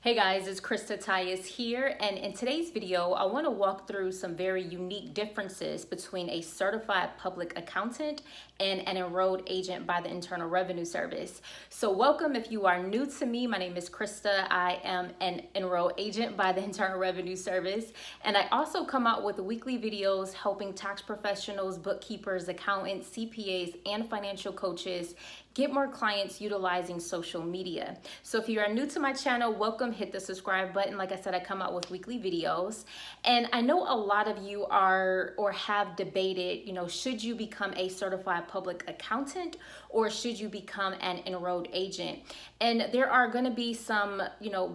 Hey guys, it's Krista Tyus here, and in today's video, I want to walk through some very unique differences between a certified public accountant and an enrolled agent by the Internal Revenue Service. So welcome. If you are new to me, my name is Krista. I am an enrolled agent by the Internal Revenue Service, and I also come out with weekly videos helping tax professionals, bookkeepers, accountants, CPAs, and financial coaches get more clients utilizing social media. So if you are new to my channel, welcome, hit the subscribe button. Like I said, I come out with weekly videos. And I know a lot of you are or have debated, should you become a certified public accountant or should you become an enrolled agent? And there are going to be some,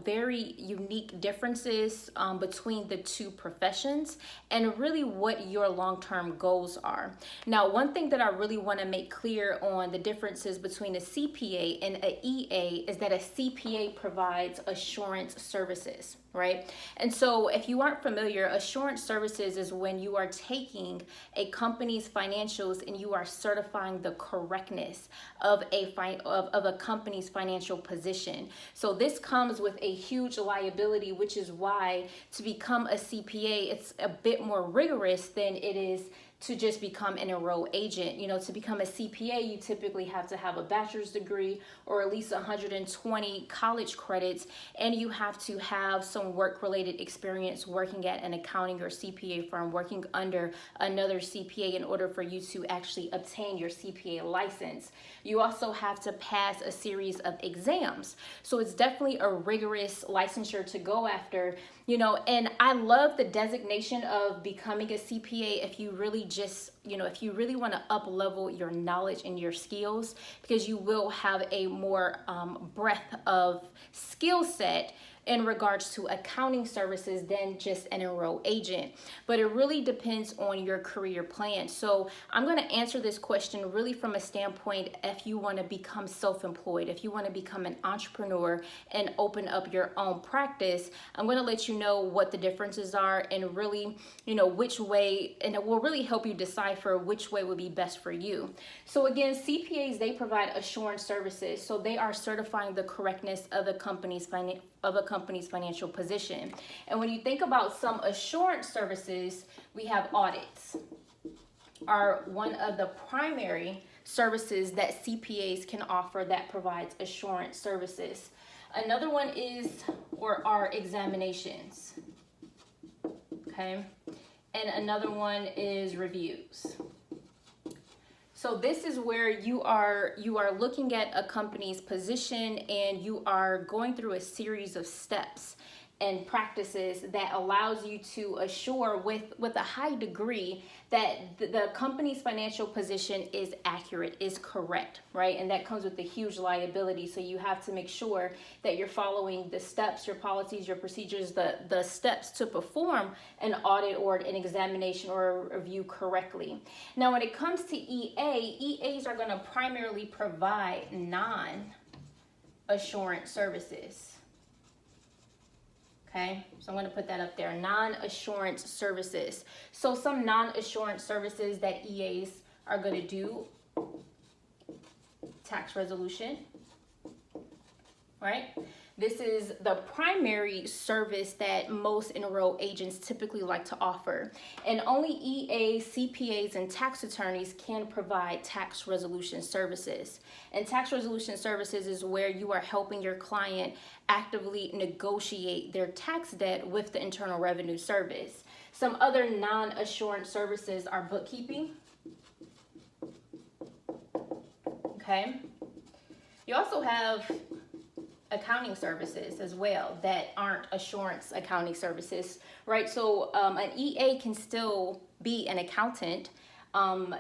very unique differences between the two professions and really what your long-term goals are. Now, one thing that I really want to make clear on the differences between a CPA and a EA is that a CPA provides assurance services, right? And so if you aren't familiar, assurance services is when you are taking a company's financials and you are certifying the correctness of a company's financial position. So this comes with a huge liability, which is why to become a CPA, it's a bit more rigorous than it is to just become an enrolled agent. To become a CPA, you typically have to have a bachelor's degree or at least 120 college credits, and you have to have some work-related experience working at an accounting or CPA firm, working under another CPA in order for you to actually obtain your CPA license. You also have to pass a series of exams. So it's definitely a rigorous licensure to go after, and I love the designation of becoming a CPA if you really if you really want to up level your knowledge and your skills, because you will have a more breadth of skill set in regards to accounting services than just an enrolled agent. But it really depends on your career plan. So I'm going to answer this question really from a standpoint if you want to become self-employed, if you want to become an entrepreneur and open up your own practice. I'm going to let you know what the differences are and really, which way, and it will really help you decipher which way would be best for you. So again, CPAs, they provide assurance services. So they are certifying the correctness of a company's financial position. And when you think about some assurance services, we have audits are one of the primary services that CPAs can offer that provides assurance services. Another one are examinations, okay? And another one is reviews. So this is where you are looking at a company's position and you are going through a series of steps and practices that allows you to assure with a high degree that the company's financial position is accurate, is correct, right? And that comes with a huge liability. So you have to make sure that you're following the steps, your policies, your procedures, the steps to perform an audit or an examination or a review correctly. Now, when it comes to EAs are going to primarily provide non-assurance services. Okay, so I'm going to put that up there, non-assurance services. So some non-assurance services that EAs are going to do: tax resolution, right? This is the primary service that most enrolled agents typically like to offer. And only EAs, CPAs, and tax attorneys can provide tax resolution services. And tax resolution services is where you are helping your client actively negotiate their tax debt with the Internal Revenue Service. Some other non-assurance services are bookkeeping. Okay. You also have accounting services as well that aren't assurance accounting services, right? So an EA can still be an accountant.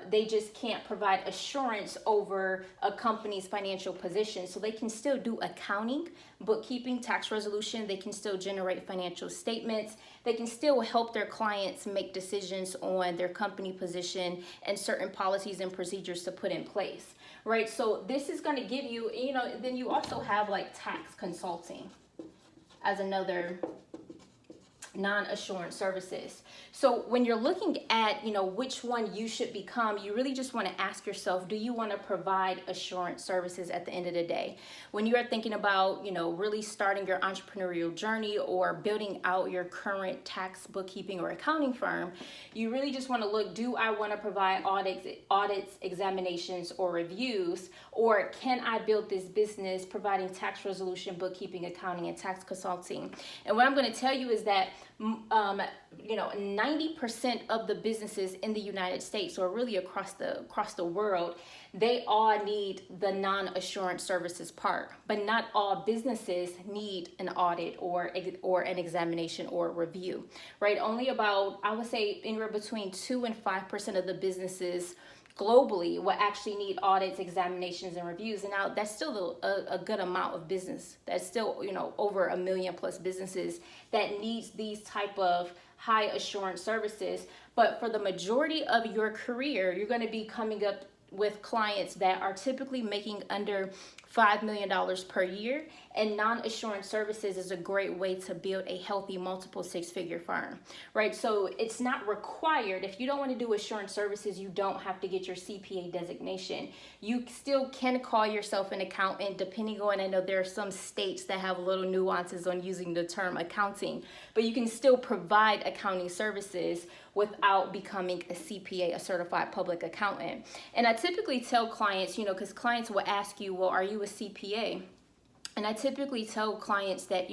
They just can't provide assurance over a company's financial position. So they can still do accounting, bookkeeping, tax resolution. They can still generate financial statements. They can still help their clients make decisions on their company position and certain policies and procedures to put in place, right? So this is going to give you, then you also have like tax consulting as another non-assurance services. So when you're looking at, which one you should become, you really just want to ask yourself, do you want to provide assurance services at the end of the day? When you are thinking about, really starting your entrepreneurial journey or building out your current tax, bookkeeping, or accounting firm, you really just want to look, do I want to provide audits, examinations, or reviews, or can I build this business providing tax resolution, bookkeeping, accounting, and tax consulting? And what I'm going to tell you is that 90% of the businesses in the United States, or really across the world, they all need the non-assurance services part, but not all businesses need an audit or an examination or review, right? Only about, I would say, anywhere between 2 and 5% of the businesses globally will actually need audits, examinations, and reviews. And now that's still a good amount of business. That's still, over 1 million plus businesses that needs these type of high assurance services. But for the majority of your career, you're going to be coming up with clients that are typically making under $5 million per year, and non-assurance services is a great way to build a healthy multiple six-figure firm, right? So it's not required. If you don't want to do assurance services, you don't have to get your CPA designation. You still can call yourself an accountant, depending on, I know there are some states that have little nuances on using the term accounting, but you can still provide accounting services without becoming a CPA, a certified public accountant. And I typically tell clients, because clients will ask you, well, are you a CPA? And I typically tell clients that,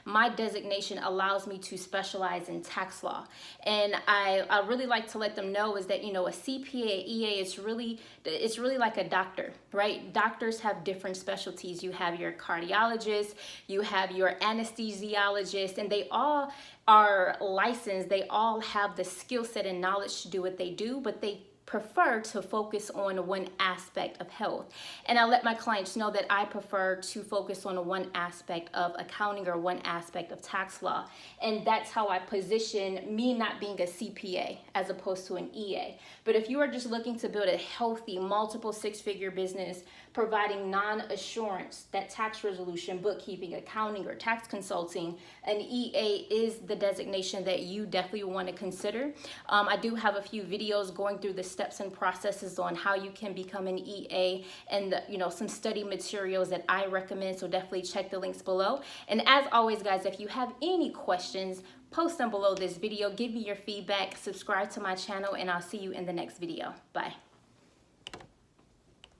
my designation allows me to specialize in tax law. And I really like to let them know is that, a CPA, EA, it's really like a doctor, right? Doctors have different specialties. You have your cardiologist, you have your anesthesiologist, and they all are licensed. They all have the skill set and knowledge to do what they do, but they prefer to focus on one aspect of health. And I let my clients know that I prefer to focus on one aspect of accounting or one aspect of tax law. And that's how I position me not being a CPA as opposed to an EA. But if you are just looking to build a healthy multiple six-figure business providing non-assurance, that tax resolution, bookkeeping, accounting, or tax consulting, an EA is the designation that you definitely want to consider. I do have a few videos going through the steps and processes on how you can become an EA, and some study materials that I recommend, so definitely check the links below. And as always, guys, if you have any questions, post them below this video, give me your feedback, subscribe to my channel, and I'll see you in the next video. Bye.